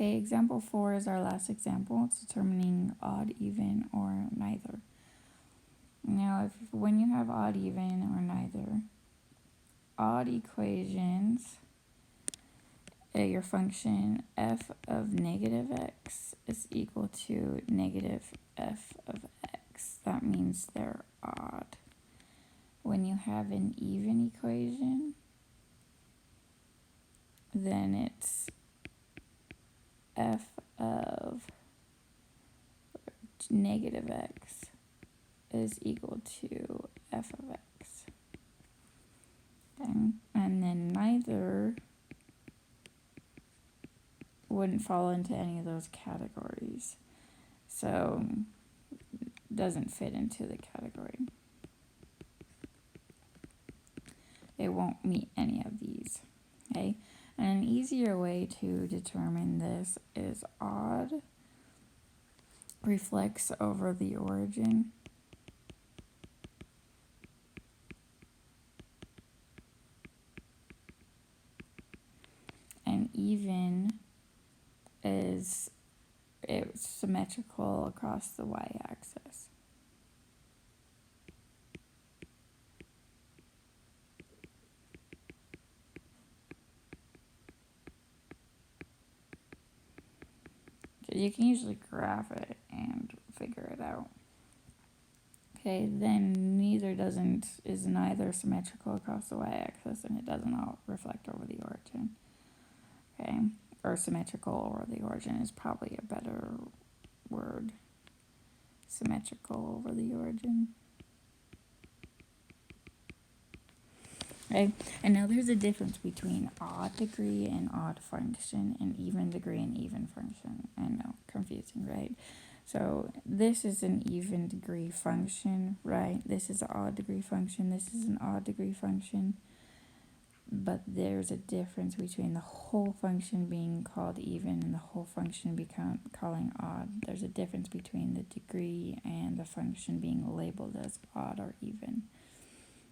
Okay, example 4 is our last example. It's determining odd, even, or neither. Now, when you have odd, even, or neither, odd equations, your function f of negative x is equal to negative f of x. That means they're odd. When you have an even equation, then it's f of negative x is equal to f of x. Okay. And then neither wouldn't fall into any of those categories. So doesn't fit into the category. It won't meet any of these. Okay. And an easier way to determine this is odd reflects over the origin. And even is it's symmetrical across the y-axis. You can usually graph it and figure it out. Okay, then is neither symmetrical across the y-axis, and it doesn't all reflect over the origin. Okay, or symmetrical over the origin is probably a better word. Symmetrical over the origin. Okay, and now there's a difference between odd degree and odd function, and even degree and even function. I know, confusing, right? So this is an even degree function, right? This is an odd degree function. This is an odd degree function. But there's a difference between the whole function being called even and the whole function calling odd. There's a difference between the degree and the function being labeled as odd or even.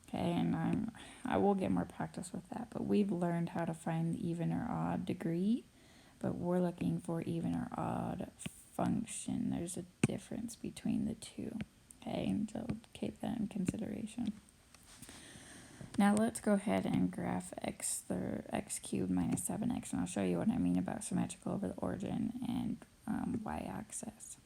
Okay, and I will get more practice with that, but we've learned how to find the even or odd degree, but we're looking for even or odd function. There's a difference between the two. Okay, and so keep that in consideration. Now let's go ahead and graph x cubed minus 7x, and I'll show you what I mean about symmetrical over the origin and y-axis.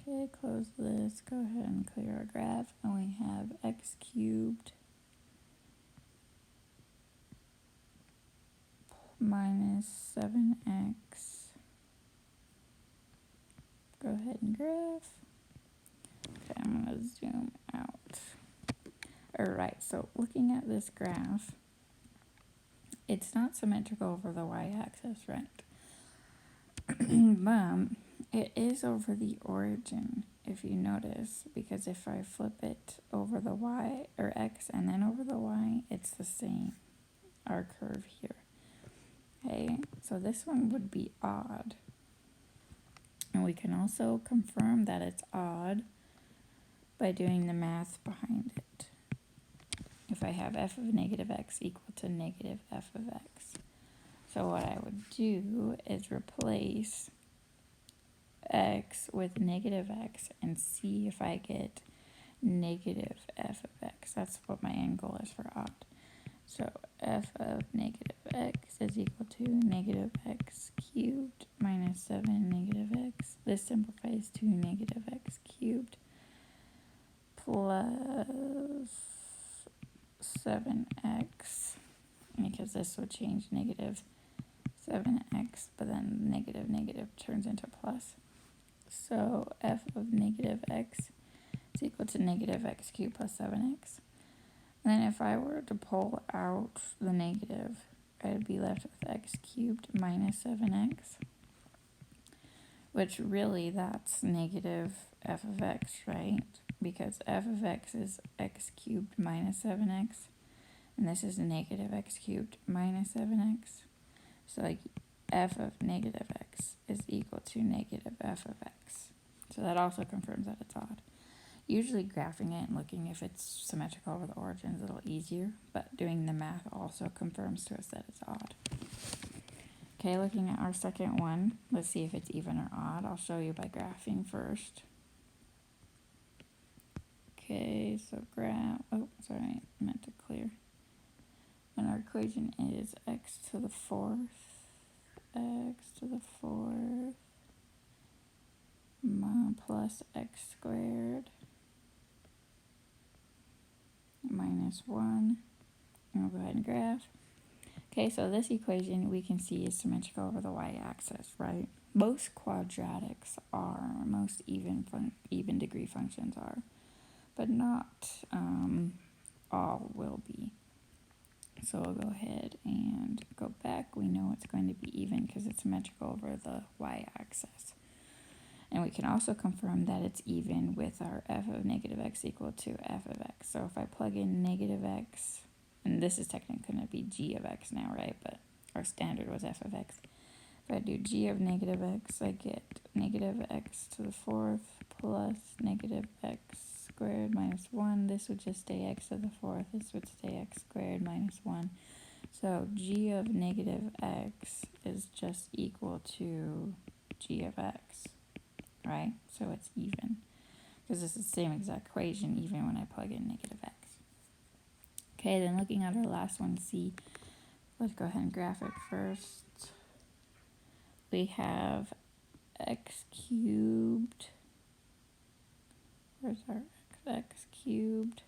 Okay, close this, go ahead and clear our graph, and we have x cubed minus 7x. Go ahead and graph. Okay, I'm going to zoom out. Alright, so looking at this graph, it's not symmetrical over the y-axis, right? But it is over the origin, if you notice, because if I flip it over the y, or x, and then over the y, it's the same, our curve here. Okay, so this one would be odd. And we can also confirm that it's odd by doing the math behind it. If I have f of negative x equal to negative f of x. So what I would do is replace x with negative x and see if I get negative f of x. That's what my end goal is for odd. So f of negative x is equal to negative x cubed minus 7 negative x. This simplifies to negative x cubed plus 7x, because this would change negative 7x, but then negative turns into plus. So f of negative x is equal to negative x cubed plus 7x. And then if I were to pull out the negative, I'd be left with x cubed minus 7x, which really that's negative f of x, right? Because f of x is x cubed minus 7x, and this is negative x cubed minus 7x. So like f of negative x is equal to negative f of x. So that also confirms that it's odd. Usually graphing it and looking if it's symmetrical over the origin is a little easier, but doing the math also confirms to us that it's odd. Okay, looking at our second one, let's see if it's even or odd. I'll show you by graphing first. Okay, so graph, oh, sorry, I meant to clear. And our equation is x to the fourth plus x squared minus 1. And we'll go ahead and graph. Okay, so this equation we can see is symmetrical over the y-axis, right? Most quadratics are, most even degree functions are, but not all will be. So we'll go ahead and go back. We know it's going to be even because it's symmetrical over the y-axis. And we can also confirm that it's even with our f of negative x equal to f of x. So if I plug in negative x, and this is technically going to be g of x now, right? But our standard was f of x. If I do g of negative x, I get negative x to the fourth plus negative x squared minus 1. This would just stay x to the fourth. This would stay x squared minus 1. So g of negative x is just equal to g of x, right? So it's even, because it's the same exact equation even when I plug in negative x. Okay, then looking at our last one, c, let's go ahead and graph it first. We have x cubed, where's our x cubed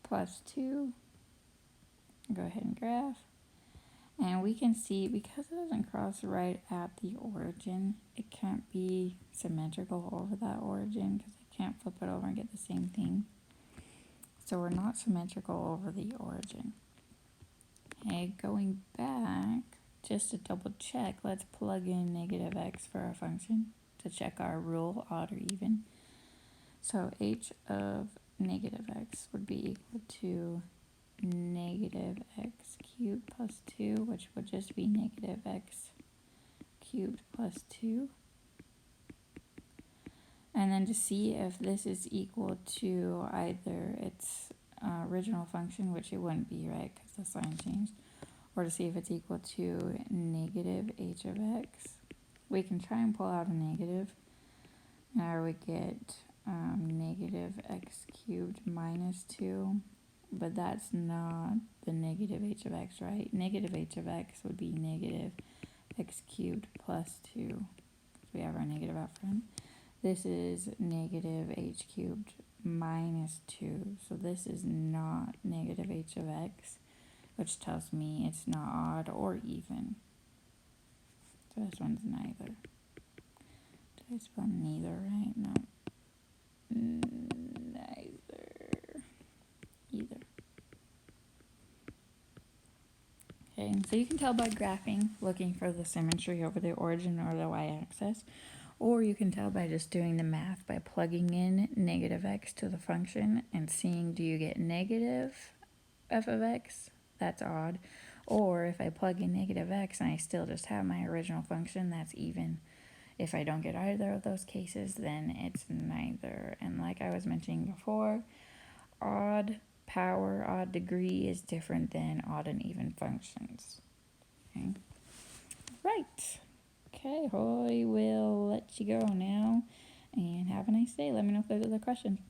plus 2. Go ahead and graph. And we can see, because it doesn't cross right at the origin, it can't be symmetrical over that origin because I can't flip it over and get the same thing. So we're not symmetrical over the origin. Okay, going back, just to double check, let's plug in negative x for our function to check our rule, odd or even. So h of negative x would be equal to negative x cubed plus 2, which would just be negative x cubed plus 2. And then to see if this is equal to either its original function, which it wouldn't be, right, because the sign changed, or to see if it's equal to negative h of x, we can try and pull out a negative. Now we get negative x cubed minus 2, but that's not the negative h of x, right? Negative h of x would be negative x cubed plus 2. So we have our negative out front. This is negative h cubed minus 2. So this is not negative h of x, which tells me it's not odd or even. So this one's neither. Did I spell neither right? No. Neither. Either. Okay, so you can tell by graphing, looking for the symmetry over the origin or the y-axis, or you can tell by just doing the math by plugging in negative x to the function and seeing, do you get negative f of x? That's odd. Or if I plug in negative x and I still just have my original function, that's even. If I don't get either of those cases, then it's neither. And like I was mentioning before, odd power, odd degree is different than odd and even functions. Okay. Right. Okay, I will let you go now and have a nice day. Let me know if there's other questions.